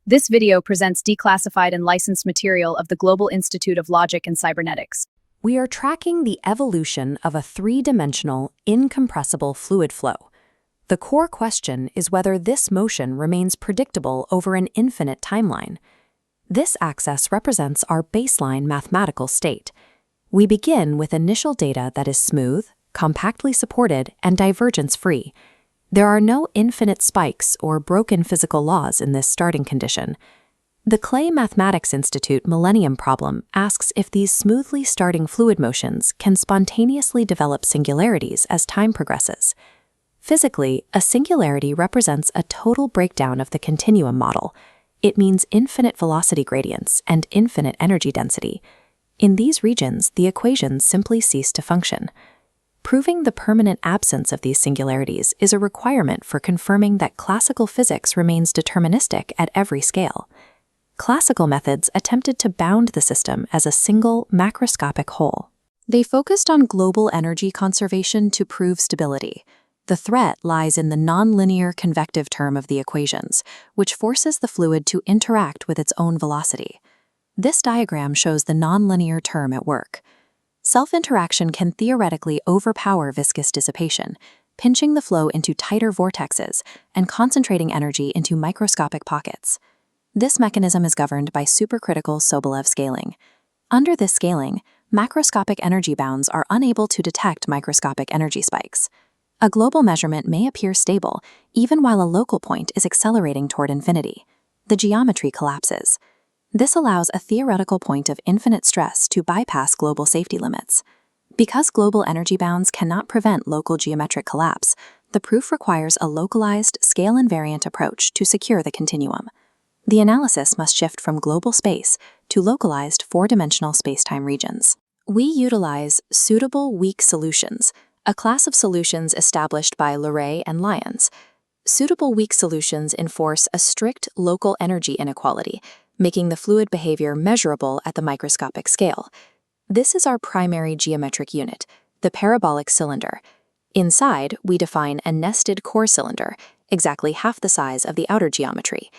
This video presents declassified and licensed material of the Global Institute of Logic and Cybernetics. We are tracking the evolution of a three-dimensional, incompressible fluid flow. The core question is whether this motion remains predictable over an infinite timeline. This axis represents our baseline mathematical state. We begin with initial data that is smooth, compactly supported, and divergence-free. There are no infinite spikes or broken physical laws in this starting condition. The Clay Mathematics Institute Millennium problem asks if these smoothly starting fluid motions can spontaneously develop singularities as time progresses. Physically, a singularity represents a total breakdown of the continuum model. It means infinite velocity gradients and infinite energy density. In these regions, the equations simply cease to function. Proving the permanent absence of these singularities is a requirement for confirming that classical physics remains deterministic at every scale. Classical methods attempted to bound the system as a single macroscopic whole. They focused on global energy conservation to prove stability. The threat lies in the nonlinear convective term of the equations, which forces the fluid to interact with its own velocity. This diagram shows the nonlinear term at work. Self-interaction can theoretically overpower viscous dissipation, pinching the flow into tighter vortexes and concentrating energy into microscopic pockets. This mechanism is governed by supercritical Sobolev scaling. Under this scaling, macroscopic energy bounds are unable to detect microscopic energy spikes. A global measurement may appear stable even while a local point is accelerating toward infinity. The geometry collapses. This allows a theoretical point of infinite stress to bypass global safety limits. Because global energy bounds cannot prevent local geometric collapse, the proof requires a localized, scale-invariant approach to secure the continuum. The analysis must shift from global space to localized four-dimensional spacetime regions. We utilize suitable weak solutions, a class of solutions established by Luray and Lyons. Suitable weak solutions enforce a strict local energy inequality, making the fluid behavior measurable at the microscopic scale. This is our primary geometric unit, the parabolic cylinder. Inside, we define a nested core cylinder, exactly half the size of the outer geometry.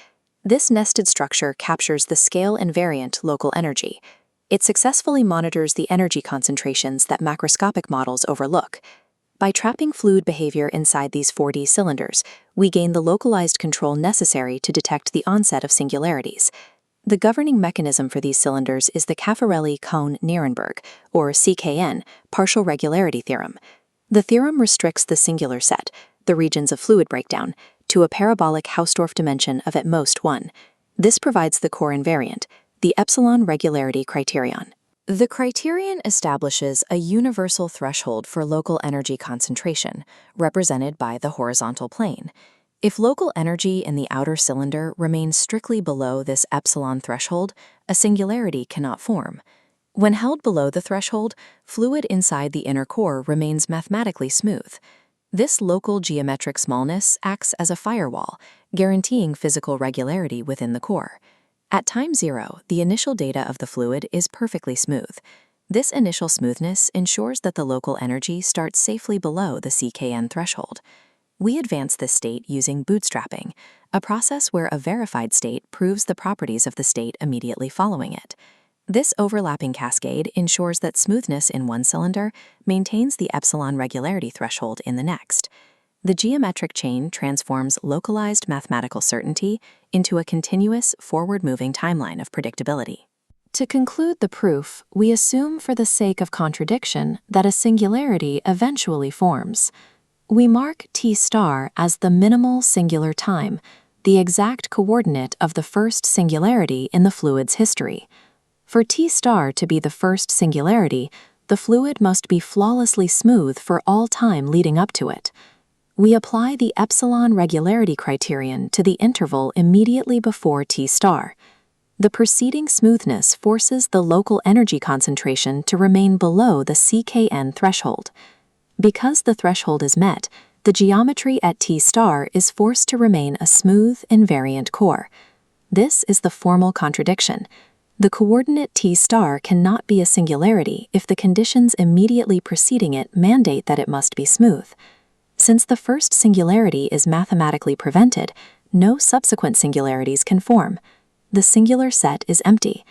This nested structure captures the scale-invariant local energy. It successfully monitors the energy concentrations that macroscopic models overlook. By trapping fluid behavior inside these 4D cylinders, we gain the localized control necessary to detect the onset of singularities. The governing mechanism for these cylinders is the Caffarelli-Kohn-Nierenberg, or CKN, partial regularity theorem. The theorem restricts the singular set, the regions of fluid breakdown, to a parabolic Hausdorff dimension of at most 1. This provides the core invariant, the epsilon regularity criterion. The criterion establishes a universal threshold for local energy concentration, represented by the horizontal plane. If local energy in the outer cylinder remains strictly below this epsilon threshold, a singularity cannot form. When held below the threshold, fluid inside the inner core remains mathematically smooth. This local geometric smallness acts as a firewall, guaranteeing physical regularity within the core. At time zero, the initial data of the fluid is perfectly smooth. This initial smoothness ensures that the local energy starts safely below the CKN threshold. We advance this state using bootstrapping, a process where a verified state proves the properties of the state immediately following it. This overlapping cascade ensures that smoothness in one cylinder maintains the epsilon regularity threshold in the next. The geometric chain transforms localized mathematical certainty into a continuous, forward-moving timeline of predictability. To conclude the proof, we assume for the sake of contradiction that a singularity eventually forms. We mark T star as the minimal singular time, the exact coordinate of the first singularity in the fluid's history. For T star to be the first singularity, the fluid must be flawlessly smooth for all time leading up to it. We apply the epsilon regularity criterion to the interval immediately before T star. The preceding smoothness forces the local energy concentration to remain below the CKN threshold. Because the threshold is met, the geometry at T star is forced to remain a smooth, invariant core. This is the formal contradiction. The coordinate T star cannot be a singularity if the conditions immediately preceding it mandate that it must be smooth. Since the first singularity is mathematically prevented, no subsequent singularities can form. the singular set is empty.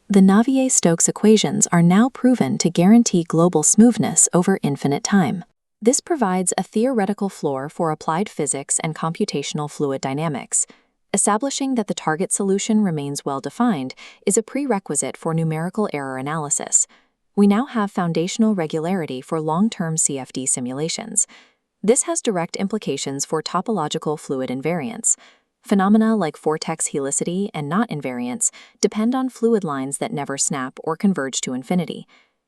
The Navier-Stokes equations are now proven to guarantee global smoothness over infinite time. This provides a theoretical floor for applied physics and computational fluid dynamics. Establishing that the target solution remains well-defined is a prerequisite for numerical error analysis. We now have foundational regularity for long-term CFD simulations. This has direct implications for topological fluid invariance. Phenomena like vortex helicity and knot invariance depend on fluid lines that never snap or converge to infinity.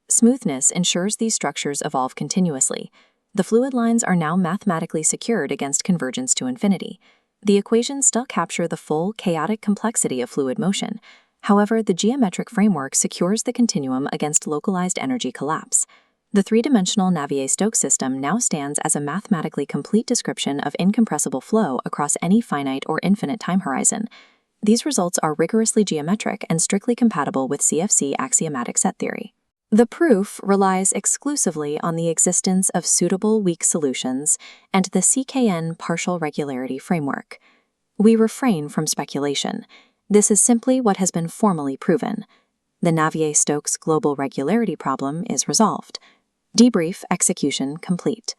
Smoothness ensures these structures evolve continuously. The fluid lines are now mathematically secured against convergence to infinity. The equations still capture the full, chaotic complexity of fluid motion. However, the geometric framework secures the continuum against localized energy collapse. The three-dimensional Navier-Stokes system now stands as a mathematically complete description of incompressible flow across any finite or infinite time horizon. These results are rigorously geometric and strictly compatible with CFC axiomatic set theory. The proof relies exclusively on the existence of suitable weak solutions and the CKN partial regularity framework. We refrain from speculation. This is simply what has been formally proven. The Navier-Stokes global regularity problem is resolved. Debrief execution complete.